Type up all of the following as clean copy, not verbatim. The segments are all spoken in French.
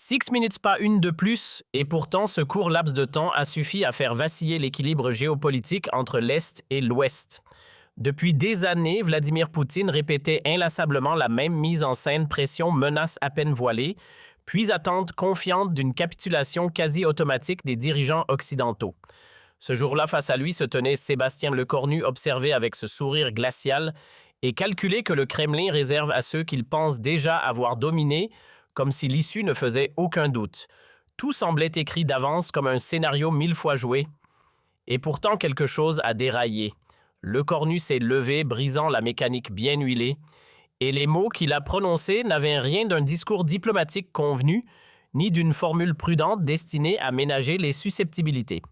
6 minutes pas une de plus, et pourtant ce court laps de temps a suffi à faire vaciller l'équilibre géopolitique entre l'Est et l'Ouest. Depuis des années, Vladimir Poutine répétait inlassablement la même mise en scène, pression, menace à peine voilée, puis attente confiante d'une capitulation quasi automatique des dirigeants occidentaux. Ce jour-là, face à lui, se tenait Sébastien Lecornu, observé avec ce sourire glacial et calculé que le Kremlin réserve à ceux qu'il pense déjà avoir dominés, comme si l'issue ne faisait aucun doute. Tout semblait écrit d'avance comme un scénario 1000 fois joué. Et pourtant, quelque chose a déraillé. Lecornu s'est levé, brisant la mécanique bien huilée, et les mots qu'il a prononcés n'avaient rien d'un discours diplomatique convenu, ni d'une formule prudente destinée à ménager les susceptibilités.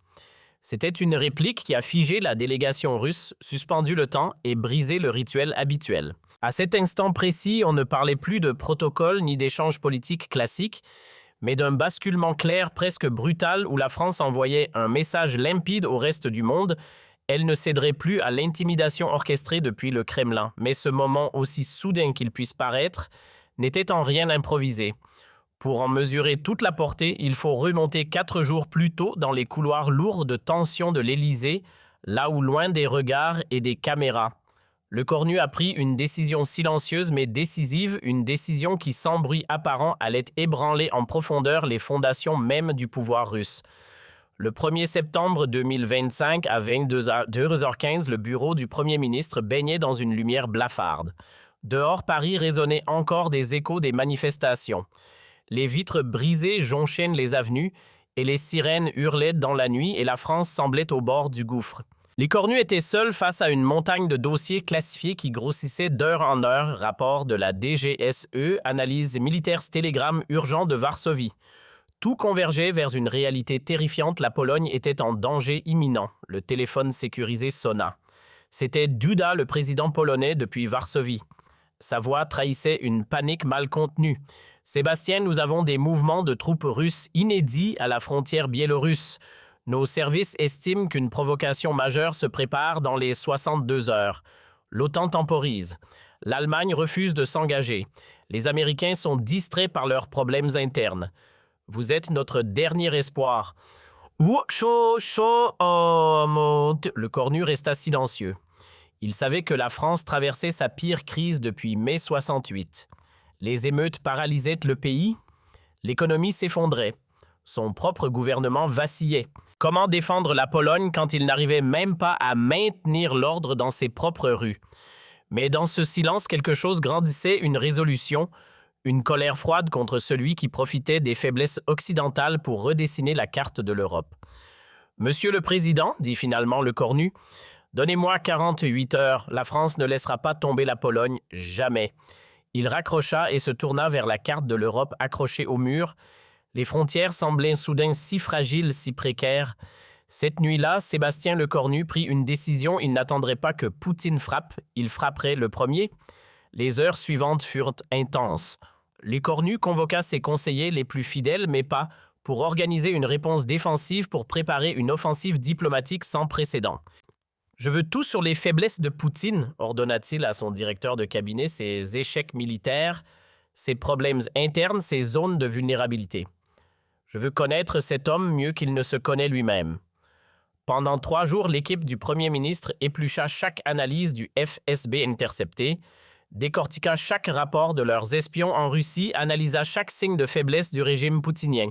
C'était une réplique qui a figé la délégation russe, suspendu le temps et brisé le rituel habituel. À cet instant précis, on ne parlait plus de protocole ni d'échanges politiques classiques, mais d'un basculement clair, presque brutal, où la France envoyait un message limpide au reste du monde. Elle ne céderait plus à l'intimidation orchestrée depuis le Kremlin. Mais ce moment, aussi soudain qu'il puisse paraître, n'était en rien improvisé. Pour en mesurer toute la portée, il faut remonter 4 jours plus tôt dans les couloirs lourds de tension de l'Élysée, là où loin des regards et des caméras. Lecornu a pris une décision silencieuse mais décisive, une décision qui, sans bruit apparent, allait ébranler en profondeur les fondations mêmes du pouvoir russe. Le 1er septembre 2025, à 22h15, le bureau du Premier ministre baignait dans une lumière blafarde. Dehors, Paris résonnait encore des échos des manifestations. Les vitres brisées jonchaient les avenues et les sirènes hurlaient dans la nuit et la France semblait au bord du gouffre. Lecornu était seul face à une montagne de dossiers classifiés qui grossissaient d'heure en heure, rapport de la DGSE, analyse militaire, télégramme urgent de Varsovie. Tout convergeait vers une réalité terrifiante, la Pologne était en danger imminent. Le téléphone sécurisé sonna. C'était Duda, le président polonais, depuis Varsovie. Sa voix trahissait une panique mal contenue. « Sébastien, nous avons des mouvements de troupes russes inédits à la frontière biélorusse. Nos services estiment qu'une provocation majeure se prépare dans les 62 heures. L'OTAN temporise. L'Allemagne refuse de s'engager. Les Américains sont distraits par leurs problèmes internes. Vous êtes notre dernier espoir. » Lecornu resta silencieux. Il savait que la France traversait sa pire crise depuis mai 68. Les émeutes paralysaient le pays. L'économie s'effondrait. Son propre gouvernement vacillait. Comment défendre la Pologne quand il n'arrivait même pas à maintenir l'ordre dans ses propres rues? Mais dans ce silence, quelque chose grandissait, une résolution, une colère froide contre celui qui profitait des faiblesses occidentales pour redessiner la carte de l'Europe. « Monsieur le Président, dit finalement Lecornu, donnez-moi 48 heures, la France ne laissera pas tomber la Pologne, jamais. » Il raccrocha et se tourna vers la carte de l'Europe accrochée au mur. Les frontières semblaient soudain si fragiles, si précaires. Cette nuit-là, Sébastien Lecornu prit une décision. Il n'attendrait pas que Poutine frappe, il frapperait le premier. Les heures suivantes furent intenses. Lecornu convoqua ses conseillers les plus fidèles, mais pas pour organiser une réponse défensive, pour préparer une offensive diplomatique sans précédent. « Je veux tout sur les faiblesses de Poutine », ordonna-t-il à son directeur de cabinet, ses échecs militaires, ses problèmes internes, ses zones de vulnérabilité. Je veux connaître cet homme mieux qu'il ne se connaît lui-même. Pendant 3 jours, l'équipe du Premier ministre éplucha chaque analyse du FSB intercepté, décortiqua chaque rapport de leurs espions en Russie, analysa chaque signe de faiblesse du régime poutinien.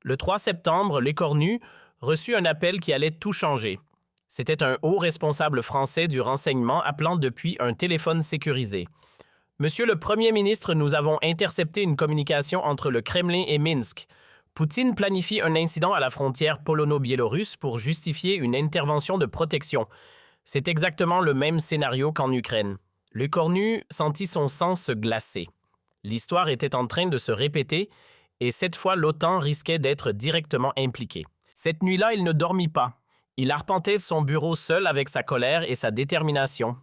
Le 3 septembre, Lecornu reçut un appel qui allait tout changer. C'était un haut responsable français du renseignement appelant depuis un téléphone sécurisé. « Monsieur le Premier ministre, nous avons intercepté une communication entre le Kremlin et Minsk. Poutine planifie un incident à la frontière polono-biélorusse pour justifier une intervention de protection. C'est exactement le même scénario qu'en Ukraine. » Lecornu sentit son sang se glacer. L'histoire était en train de se répéter et cette fois l'OTAN risquait d'être directement impliquée. Cette nuit-là, il ne dormit pas. Il arpentait son bureau seul avec sa colère et sa détermination.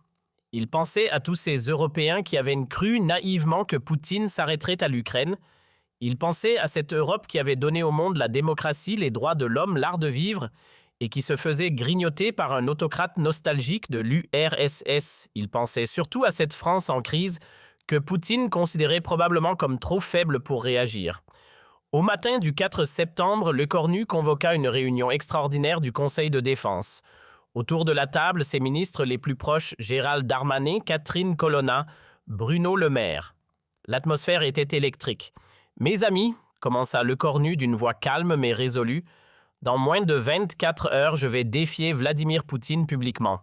Il pensait à tous ces Européens qui avaient cru naïvement que Poutine s'arrêterait à l'Ukraine. Il pensait à cette Europe qui avait donné au monde la démocratie, les droits de l'homme, l'art de vivre, et qui se faisait grignoter par un autocrate nostalgique de l'URSS. Il pensait surtout à cette France en crise que Poutine considérait probablement comme trop faible pour réagir. Au matin du 4 septembre, Lecornu convoqua une réunion extraordinaire du Conseil de défense. Autour de la table, ses ministres les plus proches, Gérald Darmanin, Catherine Colonna, Bruno Le Maire. L'atmosphère était électrique. « Mes amis », commença Lecornu d'une voix calme mais résolue, « dans moins de 24 heures, je vais défier Vladimir Poutine publiquement.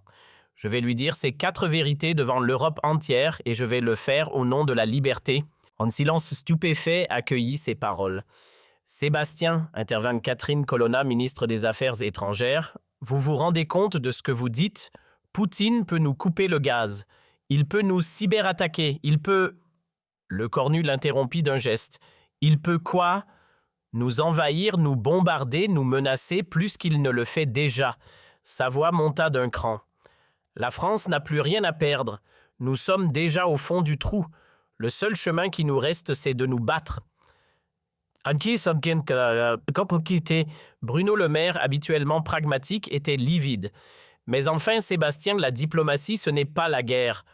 Je vais lui dire ces 4 vérités devant l'Europe entière et je vais le faire au nom de la liberté. » Un silence stupéfait accueillit ces paroles. « Sébastien, intervint Catherine Colonna, ministre des Affaires étrangères, vous vous rendez compte de ce que vous dites? Poutine peut nous couper le gaz. Il peut nous cyberattaquer. Il peut... » Lecornu l'interrompit d'un geste. « Il peut quoi? Nous envahir, nous bombarder, nous menacer plus qu'il ne le fait déjà. » Sa voix monta d'un cran. « La France n'a plus rien à perdre. Nous sommes déjà au fond du trou. Le seul chemin qui nous reste, c'est de nous battre. » Bruno Le Maire, habituellement pragmatique, était livide. « Mais enfin, Sébastien, la diplomatie, ce n'est pas la guerre.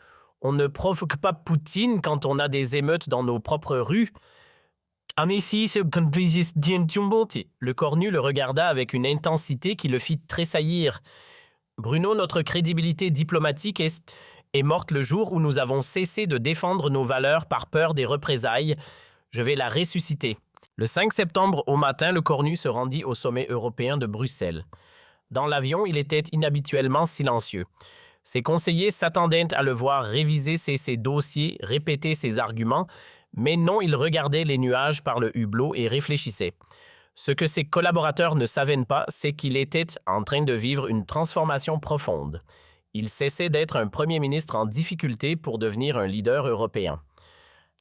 On ne provoque pas Poutine quand on a des émeutes dans nos propres rues. » Lecornu le regarda avec une intensité qui le fit tressaillir. « Bruno, notre crédibilité diplomatique est morte le jour où nous avons cessé de défendre nos valeurs par peur des représailles. Je vais la ressusciter. » Le 5 septembre au matin, Lecornu se rendit au sommet européen de Bruxelles. Dans l'avion, il était inhabituellement silencieux. Ses conseillers s'attendaient à le voir réviser ses dossiers, répéter ses arguments, mais non, il regardait les nuages par le hublot et réfléchissait. Ce que ses collaborateurs ne savaient pas, c'est qu'il était en train de vivre une transformation profonde. Il cessait d'être un premier ministre en difficulté pour devenir un leader européen.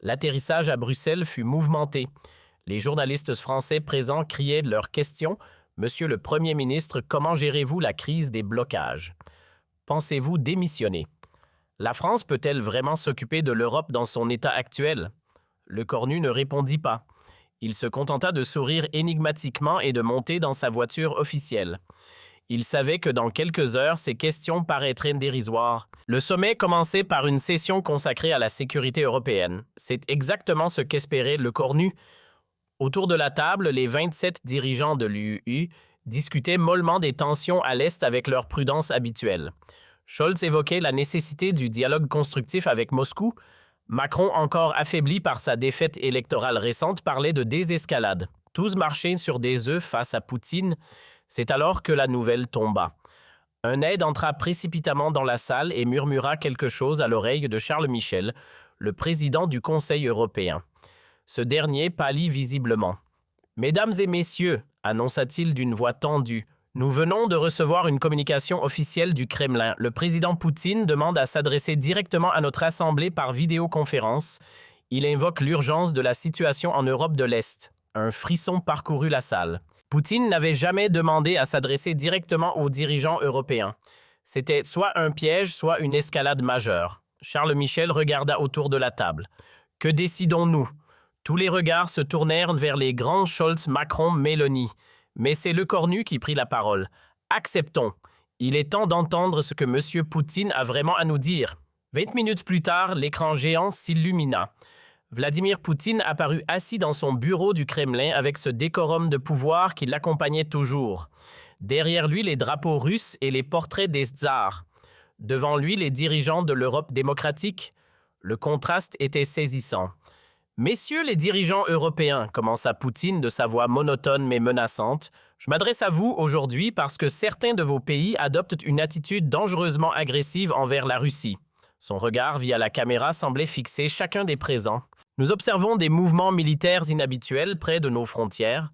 L'atterrissage à Bruxelles fut mouvementé. Les journalistes français présents criaient de leurs questions « Monsieur le Premier ministre, comment gérez-vous la crise des blocages? Pensez-vous démissionner? La France peut-elle vraiment s'occuper de l'Europe dans son état actuel ?» Lecornu ne répondit pas. Il se contenta de sourire énigmatiquement et de monter dans sa voiture officielle. Il savait que dans quelques heures, ces questions paraîtraient dérisoires. Le sommet commençait par une session consacrée à la sécurité européenne. C'est exactement ce qu'espérait Lecornu. Autour de la table, les 27 dirigeants de l'UE discutaient mollement des tensions à l'Est avec leur prudence habituelle. Scholz évoquait la nécessité du dialogue constructif avec Moscou. Macron, encore affaibli par sa défaite électorale récente, parlait de désescalade. Tous marchaient sur des œufs face à Poutine. C'est alors que la nouvelle tomba. Un aide entra précipitamment dans la salle et murmura quelque chose à l'oreille de Charles Michel, le président du Conseil européen. Ce dernier pâlit visiblement. « Mesdames et messieurs, annonça-t-il d'une voix tendue, nous venons de recevoir une communication officielle du Kremlin. Le président Poutine demande à s'adresser directement à notre Assemblée par vidéoconférence. Il invoque l'urgence de la situation en Europe de l'Est. » Un frisson parcourut la salle. Poutine n'avait jamais demandé à s'adresser directement aux dirigeants européens. C'était soit un piège, soit une escalade majeure. Charles Michel regarda autour de la table. « Que décidons-nous » Tous les regards se tournèrent vers les grands Scholz, Macron, Mélanie. Mais c'est Lecornu qui prit la parole. « Acceptons. Il est temps d'entendre ce que M. Poutine a vraiment à nous dire. » 20 minutes plus tard, l'écran géant s'illumina. Vladimir Poutine apparut assis dans son bureau du Kremlin avec ce décorum de pouvoir qui l'accompagnait toujours. Derrière lui, les drapeaux russes et les portraits des tsars. Devant lui, les dirigeants de l'Europe démocratique. Le contraste était saisissant. « Messieurs les dirigeants européens, commença Poutine de sa voix monotone mais menaçante, je m'adresse à vous aujourd'hui parce que certains de vos pays adoptent une attitude dangereusement agressive envers la Russie. » Son regard via la caméra semblait fixer chacun des présents. « Nous observons des mouvements militaires inhabituels près de nos frontières.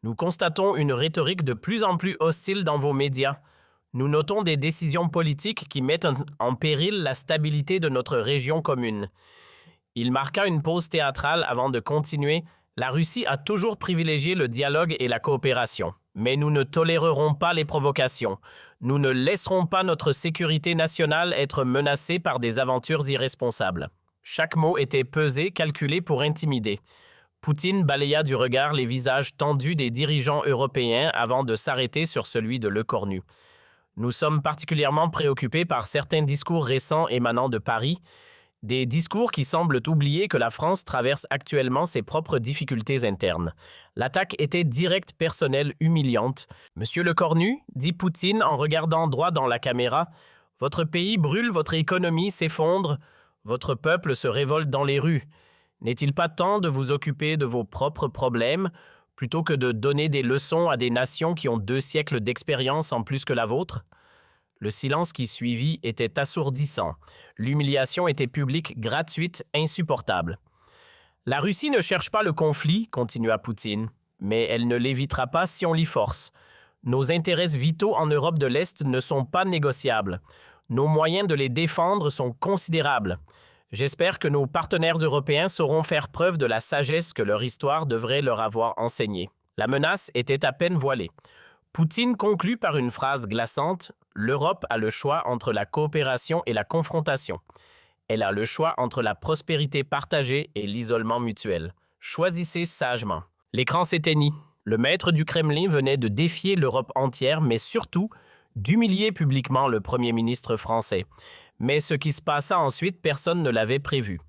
Nous constatons une rhétorique de plus en plus hostile dans vos médias. Nous notons des décisions politiques qui mettent en péril la stabilité de notre région commune. » Il marqua une pause théâtrale avant de continuer. « La Russie a toujours privilégié le dialogue et la coopération. Mais nous ne tolérerons pas les provocations. Nous ne laisserons pas notre sécurité nationale être menacée par des aventures irresponsables. » Chaque mot était pesé, calculé pour intimider. Poutine balaya du regard les visages tendus des dirigeants européens avant de s'arrêter sur celui de Lecornu. « Nous sommes particulièrement préoccupés par certains discours récents émanant de Paris. Des discours qui semblent oublier que la France traverse actuellement ses propres difficultés internes. L'attaque était directe, personnelle, humiliante. « Monsieur Lecornu, dit Poutine en regardant droit dans la caméra, votre pays brûle, votre économie s'effondre, votre peuple se révolte dans les rues. N'est-il pas temps de vous occuper de vos propres problèmes plutôt que de donner des leçons à des nations qui ont 2 siècles d'expérience en plus que la vôtre ?» Le silence qui suivit était assourdissant. L'humiliation était publique, gratuite, insupportable. « La Russie ne cherche pas le conflit, continua Poutine, mais elle ne l'évitera pas si on l'y force. Nos intérêts vitaux en Europe de l'Est ne sont pas négociables. Nos moyens de les défendre sont considérables. J'espère que nos partenaires européens sauront faire preuve de la sagesse que leur histoire devrait leur avoir enseignée. » La menace était à peine voilée. Poutine conclut par une phrase glaçante. L'Europe a le choix entre la coopération et la confrontation. Elle a le choix entre la prospérité partagée et l'isolement mutuel. Choisissez sagement. L'écran s'éteignit. Le maître du Kremlin venait de défier l'Europe entière, mais surtout d'humilier publiquement le Premier ministre français. Mais ce qui se passa ensuite, personne ne l'avait prévu.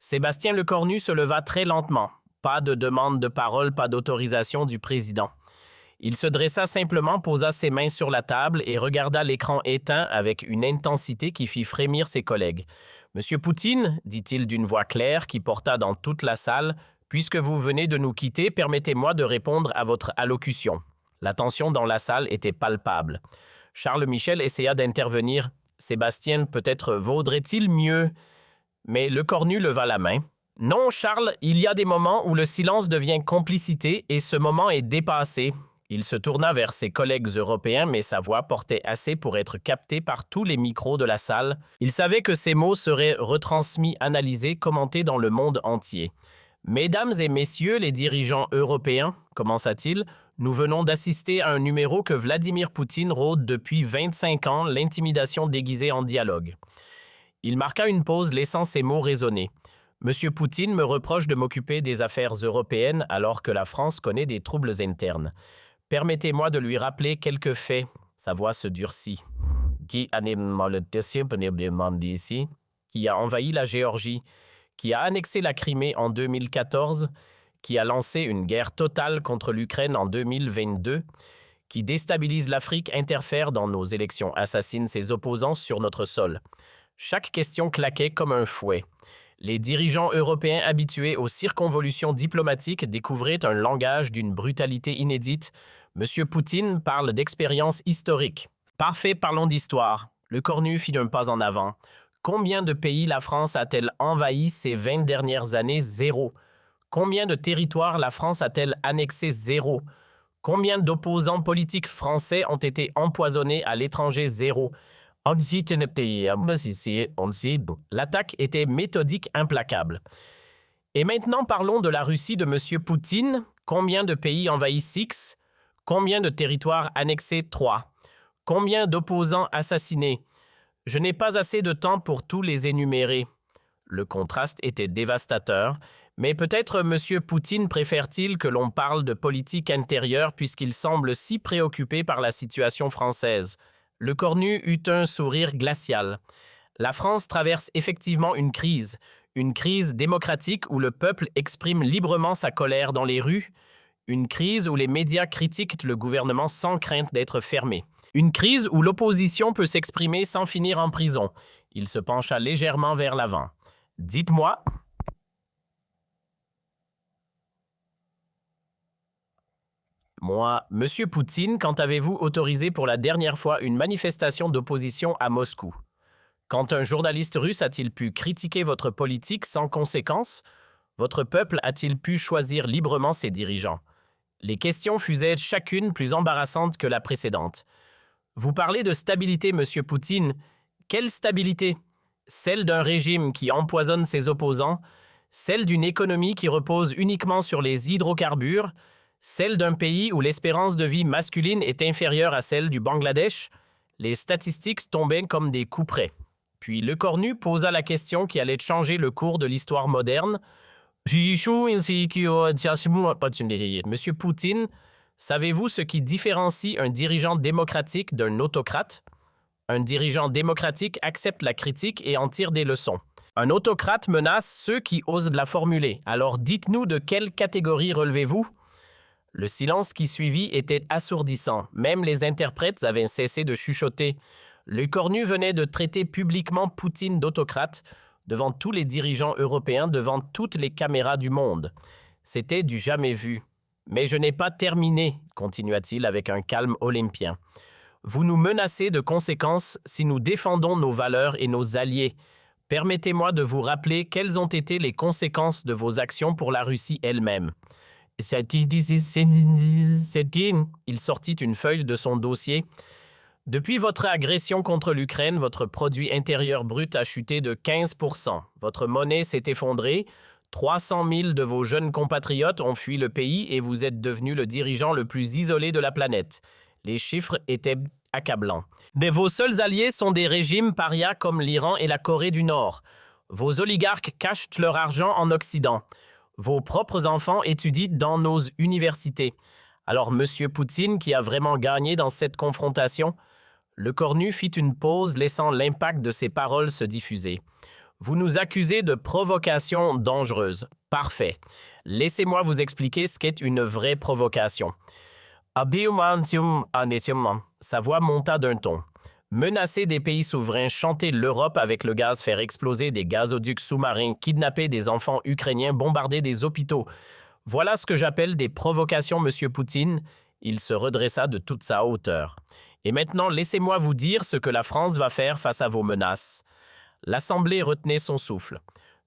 Sébastien Lecornu se leva très lentement. Pas de demande de parole, pas d'autorisation du président. Il se dressa simplement, posa ses mains sur la table et regarda l'écran éteint avec une intensité qui fit frémir ses collègues. « Monsieur Poutine, dit-il d'une voix claire qui porta dans toute la salle, puisque vous venez de nous quitter, permettez-moi de répondre à votre allocution. » La tension dans la salle était palpable. Charles Michel essaya d'intervenir. « Sébastien, peut-être vaudrait-il mieux… » Mais Lecornu leva la main. « Non, Charles, il y a des moments où le silence devient complicité et ce moment est dépassé. » Il se tourna vers ses collègues européens, mais sa voix portait assez pour être captée par tous les micros de la salle. Il savait que ces mots seraient retransmis, analysés, commentés dans le monde entier. « Mesdames et messieurs les dirigeants européens, commença-t-il, nous venons d'assister à un numéro que Vladimir Poutine rôde depuis 25 ans, l'intimidation déguisée en dialogue. » Il marqua une pause, laissant ces mots résonner. « Monsieur Poutine me reproche de m'occuper des affaires européennes alors que la France connaît des troubles internes. Permettez-moi de lui rappeler quelques faits. » Sa voix se durcit. « Qui a envahi la Géorgie, qui a annexé la Crimée en 2014, qui a lancé une guerre totale contre l'Ukraine en 2022, qui déstabilise l'Afrique, interfère dans nos élections, assassine ses opposants sur notre sol. » Chaque question claquait comme un fouet. Les dirigeants européens habitués aux circonvolutions diplomatiques découvraient un langage d'une brutalité inédite. Monsieur Poutine parle d'expérience historique. Parfait, parlons d'histoire. Lecornu fit un pas en avant. Combien de pays la France a-t-elle envahi ces 20 dernières années? 0. Combien de territoires la France a-t-elle annexé? 0. Combien d'opposants politiques français ont été empoisonnés à l'étranger? 0. L'attaque était méthodique, implacable. Et maintenant parlons de la Russie de M. Poutine. Combien de pays envahis? 6. Combien de territoires annexés? 3. Combien d'opposants assassinés? Je n'ai pas assez de temps pour tous les énumérer. Le contraste était dévastateur, mais peut-être M. Poutine préfère-t-il que l'on parle de politique intérieure puisqu'il semble si préoccupé par la situation française. Lecornu eut un sourire glacial. La France traverse effectivement une crise démocratique où le peuple exprime librement sa colère dans les rues, une crise où les médias critiquent le gouvernement sans crainte d'être fermés, une crise où l'opposition peut s'exprimer sans finir en prison. Il se pencha légèrement vers l'avant. « Dites-moi… » Moi, Monsieur Poutine, quand avez-vous autorisé pour la dernière fois une manifestation d'opposition à Moscou? Quand un journaliste russe a-t-il pu critiquer votre politique sans conséquence? Votre peuple a-t-il pu choisir librement ses dirigeants? Les questions fusaient chacune plus embarrassantes que la précédente. Vous parlez de stabilité, Monsieur Poutine. Quelle stabilité? Celle d'un régime qui empoisonne ses opposants, celle d'une économie qui repose uniquement sur les hydrocarbures, celle d'un pays où l'espérance de vie masculine est inférieure à celle du Bangladesh. Les statistiques tombaient comme des coups près. Puis Lecornu posa la question qui allait changer le cours de l'histoire moderne. Monsieur Poutine, savez-vous ce qui différencie un dirigeant démocratique d'un autocrate? Un dirigeant démocratique accepte la critique et en tire des leçons. Un autocrate menace ceux qui osent la formuler. Alors dites-nous de quelle catégorie relevez-vous? Le silence qui suivit était assourdissant. Même les interprètes avaient cessé de chuchoter. Le cornu venait de traiter publiquement Poutine d'autocrate devant tous les dirigeants européens, devant toutes les caméras du monde. C'était du jamais vu. Mais je n'ai pas terminé, continua-t-il avec un calme olympien. Vous nous menacez de conséquences si nous défendons nos valeurs et nos alliés. Permettez-moi de vous rappeler quelles ont été les conséquences de vos actions pour la Russie elle-même. Il sortit une feuille de son dossier. Depuis votre agression contre l'Ukraine, votre produit intérieur brut a chuté de 15%. Votre monnaie s'est effondrée. 300 000 de vos jeunes compatriotes ont fui le pays et vous êtes devenu le dirigeant le plus isolé de la planète. Les chiffres étaient accablants. Mais vos seuls alliés sont des régimes parias comme l'Iran et la Corée du Nord. Vos oligarques cachent leur argent en Occident. Vos propres enfants étudient dans nos universités. Alors, Monsieur Poutine, qui a vraiment gagné dans cette confrontation? Le cornu fit une pause, laissant l'impact de ses paroles se diffuser. Vous nous accusez de provocation dangereuse. Parfait. Laissez-moi vous expliquer ce qu'est une vraie provocation. Sa voix monta d'un ton. Menacer des pays souverains, chanter l'Europe avec le gaz, faire exploser des gazoducs sous-marins, kidnapper des enfants ukrainiens, bombarder des hôpitaux. Voilà ce que j'appelle des provocations, Monsieur Poutine. Il se redressa de toute sa hauteur. Et maintenant, laissez-moi vous dire ce que la France va faire face à vos menaces. L'Assemblée retenait son souffle.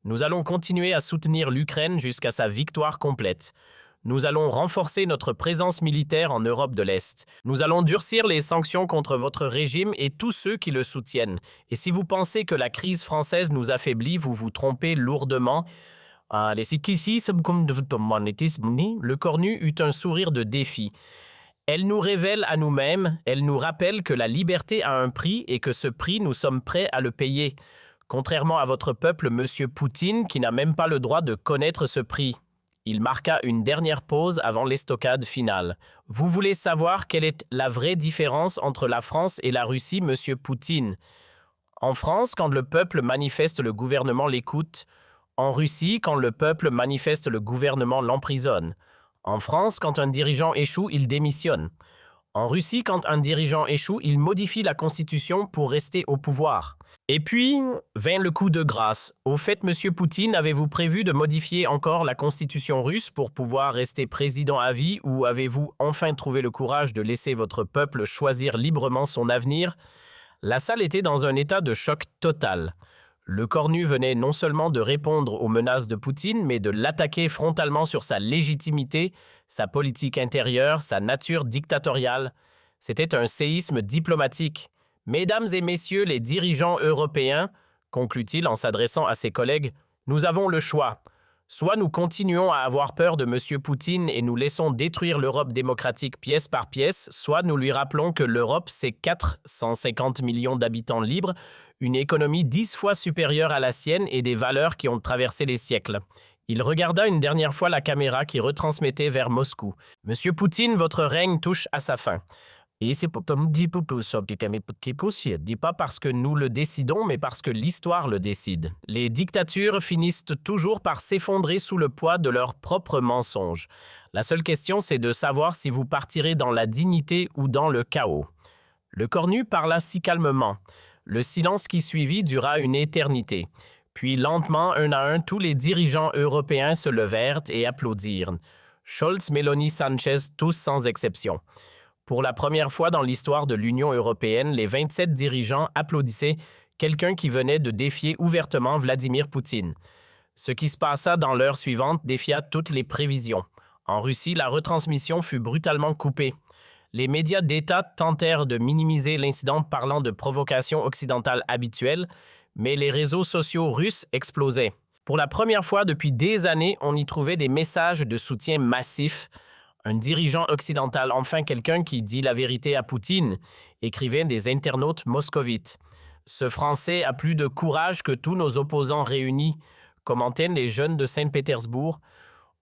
Nous allons continuer à soutenir l'Ukraine jusqu'à sa victoire complète. Nous allons renforcer notre présence militaire en Europe de l'Est. Nous allons durcir les sanctions contre votre régime et tous ceux qui le soutiennent. Et si vous pensez que la crise française nous affaiblit, vous vous trompez lourdement. Le cornu eut un sourire de défi. Elle nous révèle à nous-mêmes, elle nous rappelle que la liberté a un prix et que ce prix, nous sommes prêts à le payer. Contrairement à votre peuple, Monsieur Poutine, qui n'a même pas le droit de connaître ce prix. Il marqua une dernière pause avant l'estocade finale. Vous voulez savoir quelle est la vraie différence entre la France et la Russie, Monsieur Poutine? En France, quand le peuple manifeste, le gouvernement l'écoute. En Russie, quand le peuple manifeste, le gouvernement l'emprisonne. En France, quand un dirigeant échoue, il démissionne. En Russie, quand un dirigeant échoue, il modifie la Constitution pour rester au pouvoir. Et puis, vint le coup de grâce. Au fait, Monsieur Poutine, avez-vous prévu de modifier encore la Constitution russe pour pouvoir rester président à vie ou avez-vous enfin trouvé le courage de laisser votre peuple choisir librement son avenir? La salle était dans un état de choc total. Le cornu venait non seulement de répondre aux menaces de Poutine, mais de l'attaquer frontalement sur sa légitimité, sa politique intérieure, sa nature dictatoriale. C'était un séisme diplomatique. Mesdames et messieurs les dirigeants européens, conclut-il en s'adressant à ses collègues, nous avons le choix. Soit nous continuons à avoir peur de M. Poutine et nous laissons détruire l'Europe démocratique pièce par pièce, soit nous lui rappelons que l'Europe, c'est 450 millions d'habitants libres, une économie 10 fois supérieure à la sienne et des valeurs qui ont traversé les siècles. Il regarda une dernière fois la caméra qui retransmettait vers Moscou. « Monsieur Poutine, votre règne touche à sa fin. » Et c'est pas parce que nous le décidons, mais parce que l'histoire le décide. Les dictatures finissent toujours par s'effondrer sous le poids de leurs propres mensonges. La seule question, c'est de savoir si vous partirez dans la dignité ou dans le chaos. Le cornu parla si calmement. Le silence qui suivit dura une éternité. Puis lentement, un à un, tous les dirigeants européens se levèrent et applaudirent. Scholz, Meloni, Sanchez, tous sans exception. Pour la première fois dans l'histoire de l'Union européenne, les 27 dirigeants applaudissaient quelqu'un qui venait de défier ouvertement Vladimir Poutine. Ce qui se passa dans l'heure suivante défia toutes les prévisions. En Russie, la retransmission fut brutalement coupée. Les médias d'État tentèrent de minimiser l'incident parlant de provocation occidentale habituelle, mais les réseaux sociaux russes explosaient. Pour la première fois depuis des années, on y trouvait des messages de soutien massifs. Un dirigeant occidental, enfin quelqu'un qui dit la vérité à Poutine, écrivaient des internautes moscovites. Ce Français a plus de courage que tous nos opposants réunis, commentaient les jeunes de Saint-Pétersbourg.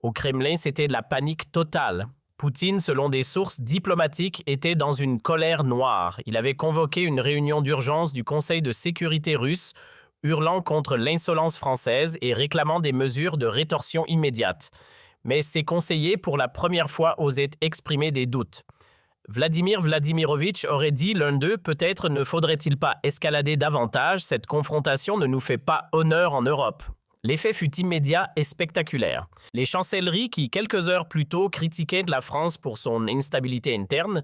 Au Kremlin, c'était la panique totale. Poutine, selon des sources diplomatiques, était dans une colère noire. Il avait convoqué une réunion d'urgence du Conseil de sécurité russe hurlant contre l'insolence française et réclamant des mesures de rétorsion immédiate. Mais ses conseillers, pour la première fois, osaient exprimer des doutes. Vladimir Vladimirovitch aurait dit l'un d'eux, peut-être ne faudrait-il pas escalader davantage, cette confrontation ne nous fait pas honneur en Europe. L'effet fut immédiat et spectaculaire. Les chancelleries qui, quelques heures plus tôt, critiquaient la France pour son instabilité interne,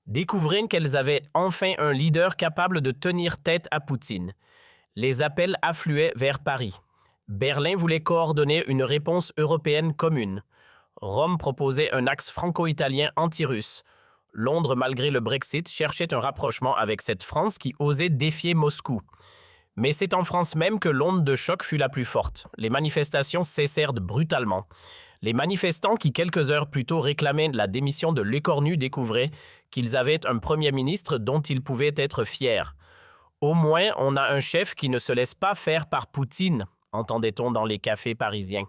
découvrirent qu'elles avaient enfin un leader capable de tenir tête à Poutine. Les appels affluaient vers Paris. Berlin voulait coordonner une réponse européenne commune. Rome proposait un axe franco-italien anti-russe. Londres, malgré le Brexit, cherchait un rapprochement avec cette France qui osait défier Moscou. Mais c'est en France même que l'onde de choc fut la plus forte. Les manifestations cessèrent brutalement. Les manifestants qui, quelques heures plus tôt, réclamaient la démission de Lecornu découvraient qu'ils avaient un premier ministre dont ils pouvaient être fiers. Au moins, on a un chef qui ne se laisse pas faire par Poutine, entendait-on dans les cafés parisiens.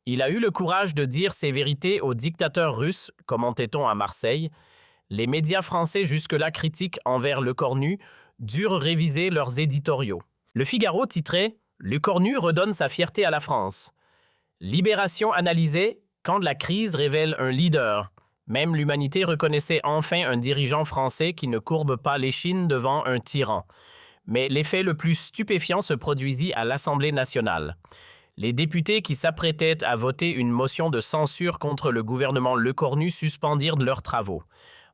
Il a eu le courage de dire ces vérités au dictateur russe, commentait-on à Marseille. Les médias français jusque-là critiques envers Lecornu durent réviser leurs éditoriaux. Le Figaro titrait « Lecornu redonne sa fierté à la France ». Libération analysait « Quand la crise révèle un leader ». Même l'humanité reconnaissait enfin un dirigeant français qui ne courbe pas l'échine devant un tyran. Mais l'effet le plus stupéfiant se produisit à l'Assemblée nationale. Les députés qui s'apprêtaient à voter une motion de censure contre le gouvernement Lecornu suspendirent leurs travaux.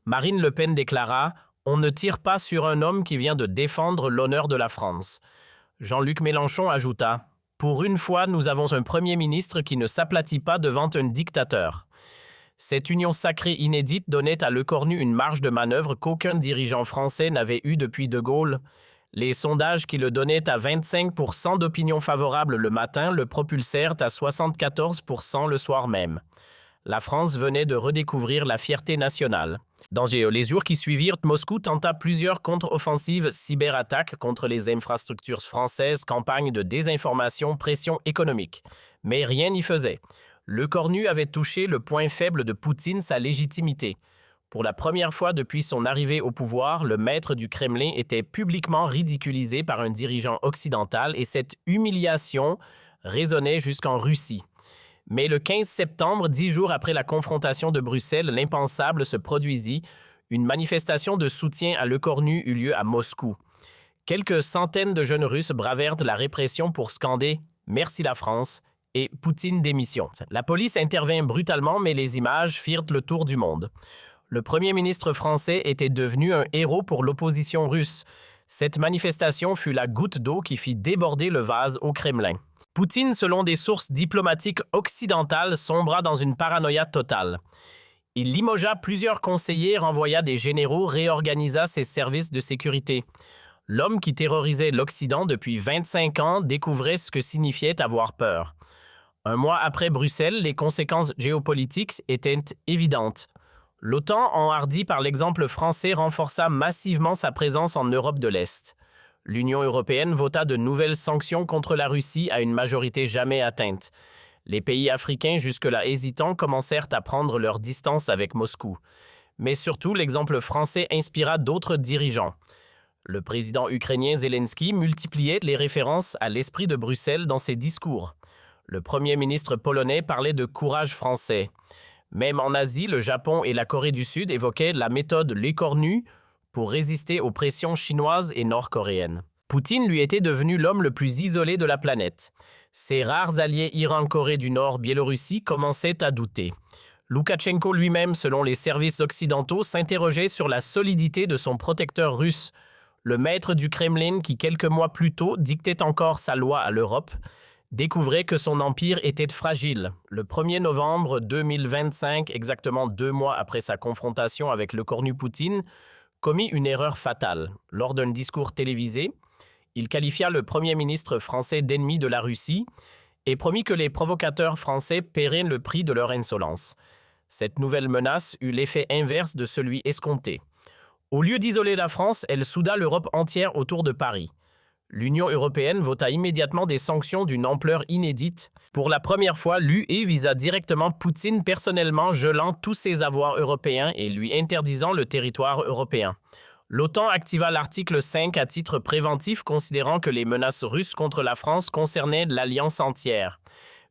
Marine Le Pen déclara « On ne tire pas sur un homme qui vient de défendre l'honneur de la France ». Jean-Luc Mélenchon ajouta « Pour une fois, nous avons un Premier ministre qui ne s'aplatit pas devant un dictateur ». Cette union sacrée inédite donnait à Lecornu une marge de manœuvre qu'aucun dirigeant français n'avait eue depuis De Gaulle. Les sondages qui le donnaient à 25% d'opinion favorable le matin le propulsèrent à 74% le soir même. La France venait de redécouvrir la fierté nationale. Dans les jours qui suivirent, Moscou tenta plusieurs contre-offensives, cyberattaques contre les infrastructures françaises, campagne de désinformation, pression économique. Mais rien n'y faisait. Lecornu avait touché le point faible de Poutine, sa légitimité. Pour la première fois depuis son arrivée au pouvoir, le maître du Kremlin était publiquement ridiculisé par un dirigeant occidental et cette humiliation résonnait jusqu'en Russie. Mais le 15 septembre, 10 jours après la confrontation de Bruxelles, l'impensable se produisit. Une manifestation de soutien à Lecornu eut lieu à Moscou. Quelques centaines de jeunes Russes bravèrent la répression pour scander « Merci la France » et « Poutine démission ». La police intervint brutalement, mais les images firent le tour du monde. Le Premier ministre français était devenu un héros pour l'opposition russe. Cette manifestation fut la goutte d'eau qui fit déborder le vase au Kremlin. Poutine, selon des sources diplomatiques occidentales, sombra dans une paranoïa totale. Il limogea plusieurs conseillers, renvoya des généraux, réorganisa ses services de sécurité. L'homme qui terrorisait l'Occident depuis 25 ans découvrait ce que signifiait avoir peur. Un mois après Bruxelles, les conséquences géopolitiques étaient évidentes. L'OTAN, enhardi par l'exemple français, renforça massivement sa présence en Europe de l'Est. L'Union européenne vota de nouvelles sanctions contre la Russie à une majorité jamais atteinte. Les pays africains, jusque-là hésitants, commencèrent à prendre leur distance avec Moscou. Mais surtout, l'exemple français inspira d'autres dirigeants. Le président ukrainien Zelensky multipliait les références à l'esprit de Bruxelles dans ses discours. Le premier ministre polonais parlait de courage français. Même en Asie, le Japon et la Corée du Sud évoquaient la méthode Lecornu pour résister aux pressions chinoises et nord-coréennes. Poutine lui était devenu l'homme le plus isolé de la planète. Ses rares alliés Iran, Corée du Nord, Biélorussie commençaient à douter. Loukachenko lui-même, selon les services occidentaux, s'interrogeait sur la solidité de son protecteur russe. Le maître du Kremlin, qui quelques mois plus tôt dictait encore sa loi à l'Europe, découvrait que son empire était fragile. Le 1er novembre 2025, exactement 2 mois après sa confrontation avec Lecornu, Poutine commit une erreur fatale. Lors d'un discours télévisé, il qualifia le Premier ministre français d'ennemi de la Russie et promit que les provocateurs français paieraient le prix de leur insolence. Cette nouvelle menace eut l'effet inverse de celui escompté. Au lieu d'isoler la France, elle souda l'Europe entière autour de Paris. L'Union européenne vota immédiatement des sanctions d'une ampleur inédite. Pour la première fois, l'UE visa directement Poutine personnellement, gelant tous ses avoirs européens et lui interdisant le territoire européen. L'OTAN activa l'article 5 à titre préventif, considérant que les menaces russes contre la France concernaient l'alliance entière.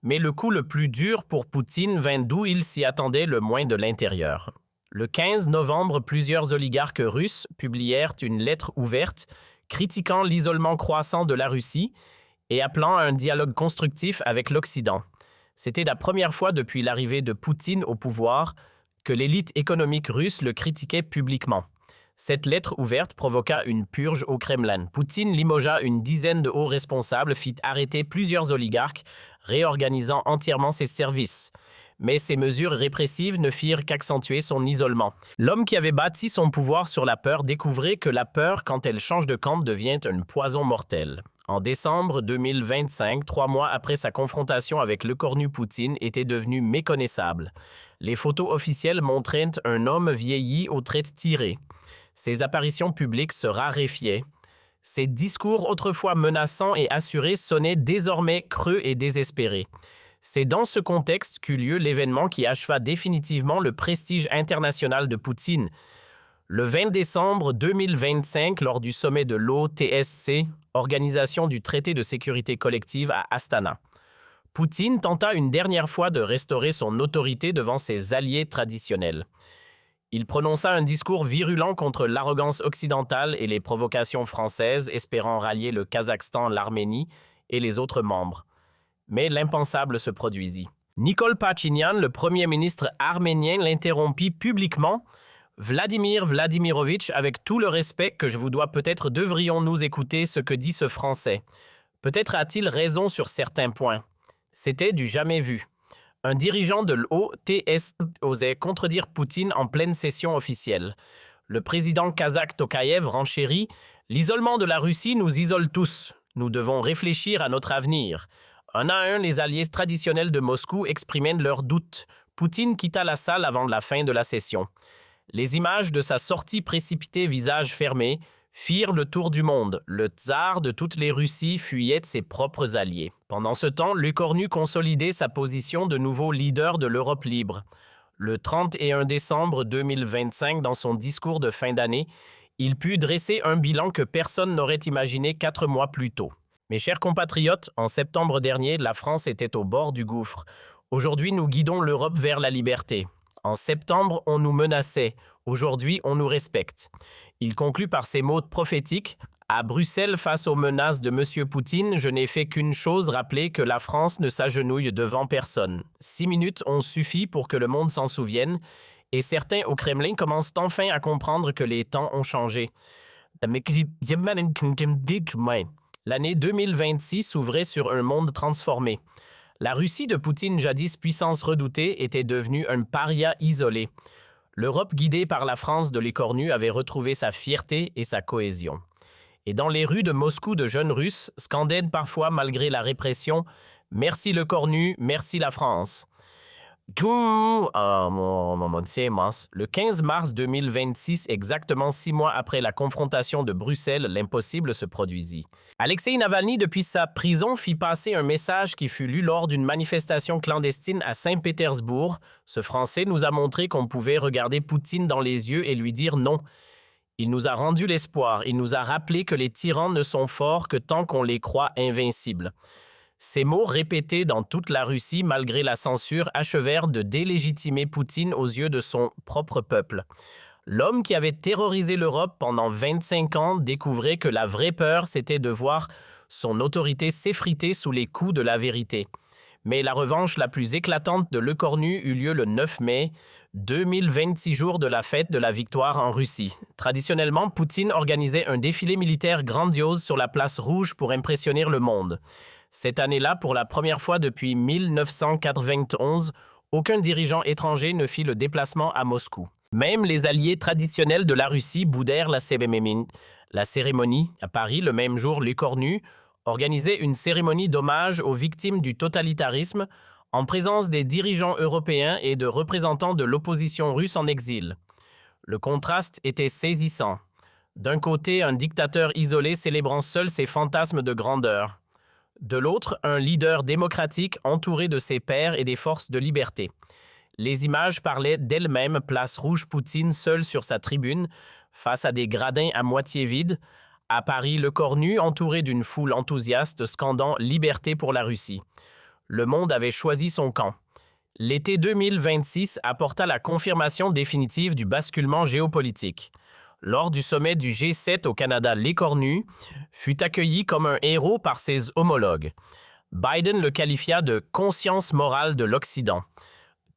Mais le coup le plus dur pour Poutine vint d'où il s'y attendait le moins de l'intérieur. Le 15 novembre, plusieurs oligarques russes publièrent une lettre ouverte critiquant l'isolement croissant de la Russie et appelant à un dialogue constructif avec l'Occident. C'était la première fois depuis l'arrivée de Poutine au pouvoir que l'élite économique russe le critiquait publiquement. Cette lettre ouverte provoqua une purge au Kremlin. Poutine limogea une dizaine de hauts responsables, fit arrêter plusieurs oligarques, réorganisant entièrement ses services. Mais ces mesures répressives ne firent qu'accentuer son isolement. L'homme qui avait bâti son pouvoir sur la peur découvrait que la peur, quand elle change de camp, devient un poison mortel. En décembre 2025, 3 mois après sa confrontation avec l'écornu Poutine, était devenu méconnaissable. Les photos officielles montraient un homme vieilli aux traits tirés. Ses apparitions publiques se raréfiaient. Ses discours autrefois menaçants et assurés sonnaient désormais creux et désespérés. C'est dans ce contexte qu'eut lieu l'événement qui acheva définitivement le prestige international de Poutine. Le 20 décembre 2025, lors du sommet de l'OTSC, Organisation du Traité de sécurité collective à Astana, Poutine tenta une dernière fois de restaurer son autorité devant ses alliés traditionnels. Il prononça un discours virulent contre l'arrogance occidentale et les provocations françaises, espérant rallier le Kazakhstan, l'Arménie et les autres membres. Mais l'impensable se produisit. Nikol Pachinian, le premier ministre arménien, l'interrompit publiquement. « Vladimir Vladimirovitch, avec tout le respect que je vous dois, peut-être devrions-nous écouter ce que dit ce Français. Peut-être a-t-il raison sur certains points. » C'était du jamais vu. Un dirigeant de l'OTS osait contredire Poutine en pleine session officielle. Le président kazakh Tokayev renchérit « L'isolement de la Russie nous isole tous. Nous devons réfléchir à notre avenir. » Un à un, les alliés traditionnels de Moscou exprimaient leurs doutes. Poutine quitta la salle avant la fin de la session. Les images de sa sortie précipitée, visage fermé, firent le tour du monde. Le tsar de toutes les Russies fuyait de ses propres alliés. Pendant ce temps, l'écornu consolidait sa position de nouveau leader de l'Europe libre. Le 31 décembre 2025, dans son discours de fin d'année, il put dresser un bilan que personne n'aurait imaginé 4 mois plus tôt. Mes chers compatriotes, en septembre dernier, la France était au bord du gouffre. Aujourd'hui, nous guidons l'Europe vers la liberté. En septembre, on nous menaçait. Aujourd'hui, on nous respecte. Il conclut par ces mots prophétiques. À Bruxelles, face aux menaces de M. Poutine, je n'ai fait qu'une chose, rappeler que la France ne s'agenouille devant personne. 6 minutes ont suffi pour que le monde s'en souvienne, et certains au Kremlin commencent enfin à comprendre que les temps ont changé. L'année 2026 s'ouvrait sur un monde transformé. La Russie de Poutine, jadis puissance redoutée, était devenue un paria isolé. L'Europe guidée par la France de l'écornu avait retrouvé sa fierté et sa cohésion. Et dans les rues de Moscou, de jeunes Russes scandaient parfois, malgré la répression, « Merci le cornu, merci la France ». Le 15 mars 2026, exactement 6 mois après la confrontation de Bruxelles, l'impossible se produisit. Alexei Navalny, depuis sa prison, fit passer un message qui fut lu lors d'une manifestation clandestine à Saint-Pétersbourg. Ce Français nous a montré qu'on pouvait regarder Poutine dans les yeux et lui dire non. Il nous a rendu l'espoir, il nous a rappelé que les tyrans ne sont forts que tant qu'on les croit invincibles. Ces mots répétés dans toute la Russie, malgré la censure, achevèrent de délégitimer Poutine aux yeux de son propre peuple. L'homme qui avait terrorisé l'Europe pendant 25 ans découvrait que la vraie peur, c'était de voir son autorité s'effriter sous les coups de la vérité. Mais la revanche la plus éclatante de l'écornu eut lieu le 9 mai, 2026 jours de la fête de la victoire en Russie. Traditionnellement, Poutine organisait un défilé militaire grandiose sur la place Rouge pour impressionner le monde. Cette année-là, pour la première fois depuis 1991, aucun dirigeant étranger ne fit le déplacement à Moscou. Même les alliés traditionnels de la Russie boudèrent la cérémonie. À Paris, le même jour, l'écornu organisait une cérémonie d'hommage aux victimes du totalitarisme en présence des dirigeants européens et de représentants de l'opposition russe en exil. Le contraste était saisissant. D'un côté, un dictateur isolé célébrant seul ses fantasmes de grandeur. De l'autre, un leader démocratique entouré de ses pairs et des forces de liberté. Les images parlaient d'elles-mêmes, place Rouge Poutine seul sur sa tribune, Face à des gradins à moitié vides, à Paris, Lecornu, entouré d'une foule enthousiaste scandant « Liberté pour la Russie ». Le monde avait choisi son camp. L'été 2026 apporta la confirmation définitive du basculement géopolitique. Lors du sommet du G7 au Canada, Lecornu fut accueilli comme un héros par ses homologues. Biden le qualifia de « conscience morale de l'Occident ».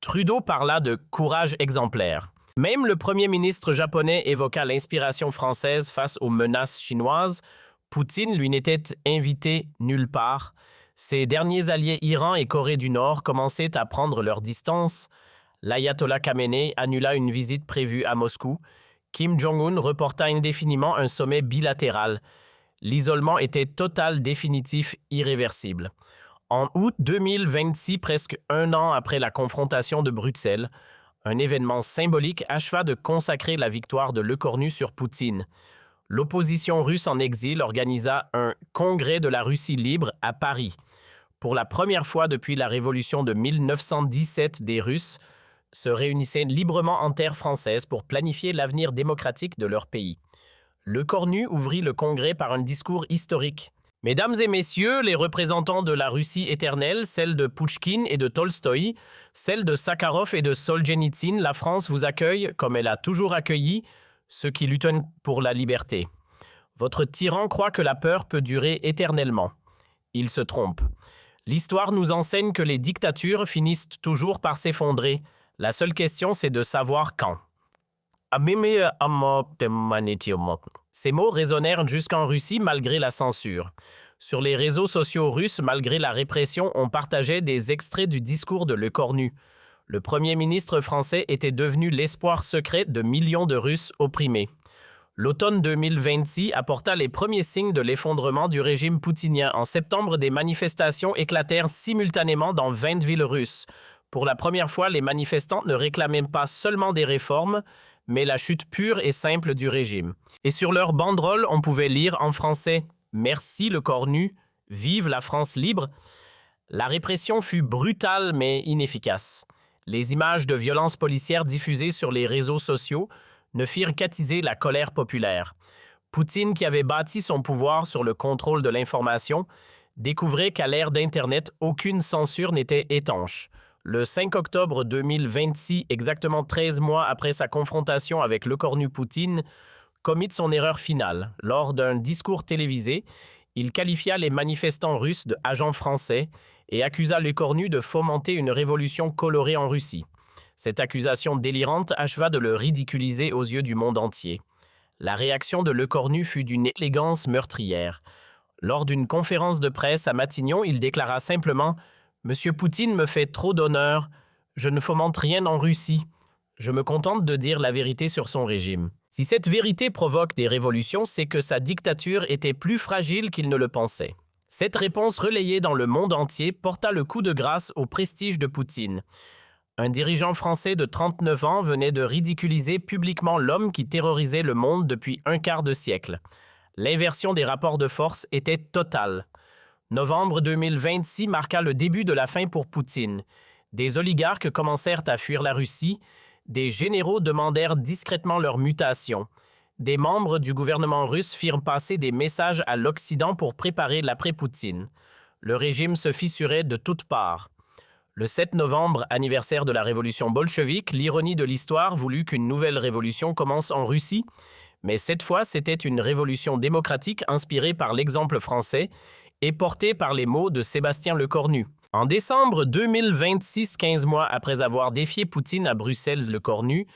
Trudeau parla de « courage exemplaire ». Même le premier ministre japonais évoqua l'inspiration française face aux menaces chinoises. Poutine, lui, n'était invité nulle part. Ses derniers alliés Iran et Corée du Nord commençaient à prendre leur distance. L'ayatollah Khamenei annula une visite prévue à Moscou. Kim Jong-un reporta indéfiniment un sommet bilatéral. L'isolement était total, définitif, irréversible. En août 2026, presque un an après la confrontation de Bruxelles, un événement symbolique acheva de consacrer la victoire de Lecornu sur Poutine. L'opposition russe en exil organisa un congrès de la Russie libre à Paris. Pour la première fois depuis la révolution de 1917, des Russes se réunissaient librement en terre française pour planifier l'avenir démocratique de leur pays. Lecornu ouvrit le congrès par un discours historique. « Mesdames et messieurs, les représentants de la Russie éternelle, celle de Pouchkine et de Tolstoï, celle de Sakharov et de Solzhenitsyn, la France vous accueille, comme elle a toujours accueilli, ceux qui luttent pour la liberté. Votre tyran croit que la peur peut durer éternellement. Il se trompe. L'histoire nous enseigne que les dictatures finissent toujours par s'effondrer. La seule question, c'est de savoir quand. » Ces mots résonnèrent jusqu'en Russie malgré la censure. Sur les réseaux sociaux russes, malgré la répression, on partageait des extraits du discours de Lecornu. Le Premier ministre français était devenu l'espoir secret de millions de Russes opprimés. L'automne 2026 apporta les premiers signes de l'effondrement du régime poutinien. En septembre, des manifestations éclatèrent simultanément dans 20 villes russes. Pour la première fois, les manifestants ne réclamaient pas seulement des réformes, mais la chute pure et simple du régime. Et sur leur banderole, on pouvait lire en français « Merci Lecornu, vive la France libre ». La répression fut brutale mais inefficace. Les images de violences policières diffusées sur les réseaux sociaux ne firent qu'attiser la colère populaire. Poutine, qui avait bâti son pouvoir sur le contrôle de l'information, découvrait qu'à l'ère d'Internet, aucune censure n'était étanche. Le 5 octobre 2026, exactement 13 mois après sa confrontation avec Lecornu, Poutine commit son erreur finale. Lors d'un discours télévisé, il qualifia les manifestants russes de agents français et accusa Lecornu de fomenter une révolution colorée en Russie. Cette accusation délirante acheva de le ridiculiser aux yeux du monde entier. La réaction de Lecornu fut d'une élégance meurtrière. Lors d'une conférence de presse à Matignon, il déclara simplement « Monsieur Poutine me fait trop d'honneur, je ne fomente rien en Russie. Je me contente de dire la vérité sur son régime. » Si cette vérité provoque des révolutions, c'est que sa dictature était plus fragile qu'il ne le pensait. Cette réponse relayée dans le monde entier porta le coup de grâce au prestige de Poutine. Un dirigeant français de 39 ans venait de ridiculiser publiquement l'homme qui terrorisait le monde depuis un quart de siècle. L'inversion des rapports de force était totale. Novembre 2026 marqua le début de la fin pour Poutine. Des oligarques commencèrent à fuir la Russie. Des généraux demandèrent discrètement leur mutation. Des membres du gouvernement russe firent passer des messages à l'Occident pour préparer l'après-Poutine. Le régime se fissurait de toutes parts. Le 7 novembre, anniversaire de la révolution bolchevique, l'ironie de l'histoire voulut qu'une nouvelle révolution commence en Russie, mais cette fois, c'était une révolution démocratique inspirée par l'exemple français et portée par les mots de Sébastien Lecornu. En décembre 2026, 15 mois après avoir défié Poutine à Bruxelles, Lecornu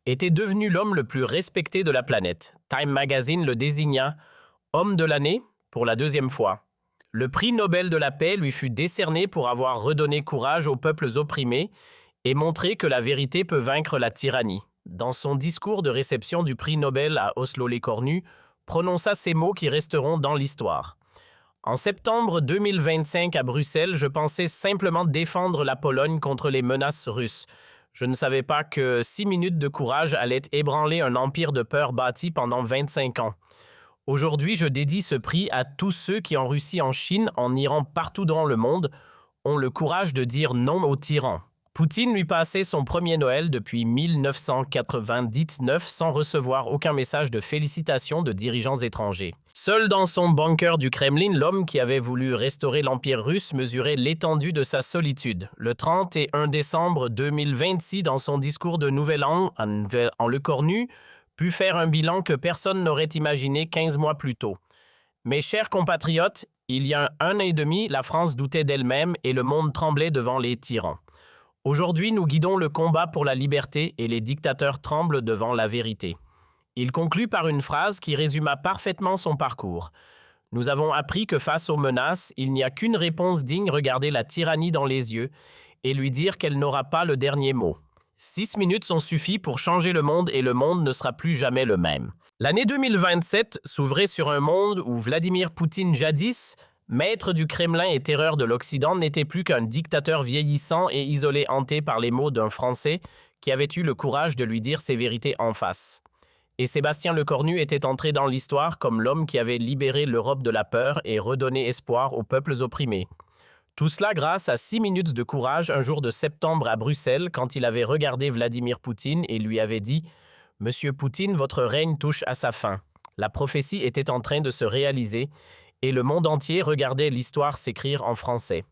était devenu l'homme le plus respecté de la planète. Time Magazine le désigna homme de l'année pour la deuxième fois. Le prix Nobel de la paix lui fut décerné pour avoir redonné courage aux peuples opprimés et montré que la vérité peut vaincre la tyrannie. Dans son discours de réception du prix Nobel à Oslo, Lecornu prononça ces mots qui resteront dans l'histoire. En septembre 2025 à Bruxelles, je pensais simplement défendre la Pologne contre les menaces russes. Je ne savais pas que 6 minutes de courage allaient ébranler un empire de peur bâti pendant 25 ans. Aujourd'hui, je dédie ce prix à tous ceux qui en Russie, en Chine, en Iran, partout dans le monde, ont le courage de dire non aux tyrans. Poutine lui passait son premier Noël depuis 1999 sans recevoir aucun message de félicitations de dirigeants étrangers. Seul dans son bunker du Kremlin, l'homme qui avait voulu restaurer l'Empire russe mesurait l'étendue de sa solitude. Le 31 décembre 2026, dans son discours de Nouvel An en Le Cornu, put faire un bilan que personne n'aurait imaginé 15 mois plus tôt. Mes chers compatriotes, il y a un an et demi, la France doutait d'elle-même et le monde tremblait devant les tyrans. Aujourd'hui, nous guidons le combat pour la liberté et les dictateurs tremblent devant la vérité. Il conclut par une phrase qui résuma parfaitement son parcours. Nous avons appris que face aux menaces, il n'y a qu'une réponse digne: regarder la tyrannie dans les yeux et lui dire qu'elle n'aura pas le dernier mot. 6 minutes ont suffi pour changer le monde et le monde ne sera plus jamais le même. L'année 2027 s'ouvrait sur un monde où Vladimir Poutine, jadis maître du Kremlin et terreur de l'Occident, n'était plus qu'un dictateur vieillissant et isolé, hanté par les mots d'un Français qui avait eu le courage de lui dire ses vérités en face. Et Sébastien Lecornu était entré dans l'histoire comme l'homme qui avait libéré l'Europe de la peur et redonné espoir aux peuples opprimés. Tout cela grâce à 6 minutes de courage un jour de septembre à Bruxelles, quand il avait regardé Vladimir Poutine et lui avait dit « Monsieur Poutine, votre règne touche à sa fin ». La prophétie était en train de se réaliser et le monde entier regardait l'histoire s'écrire en français.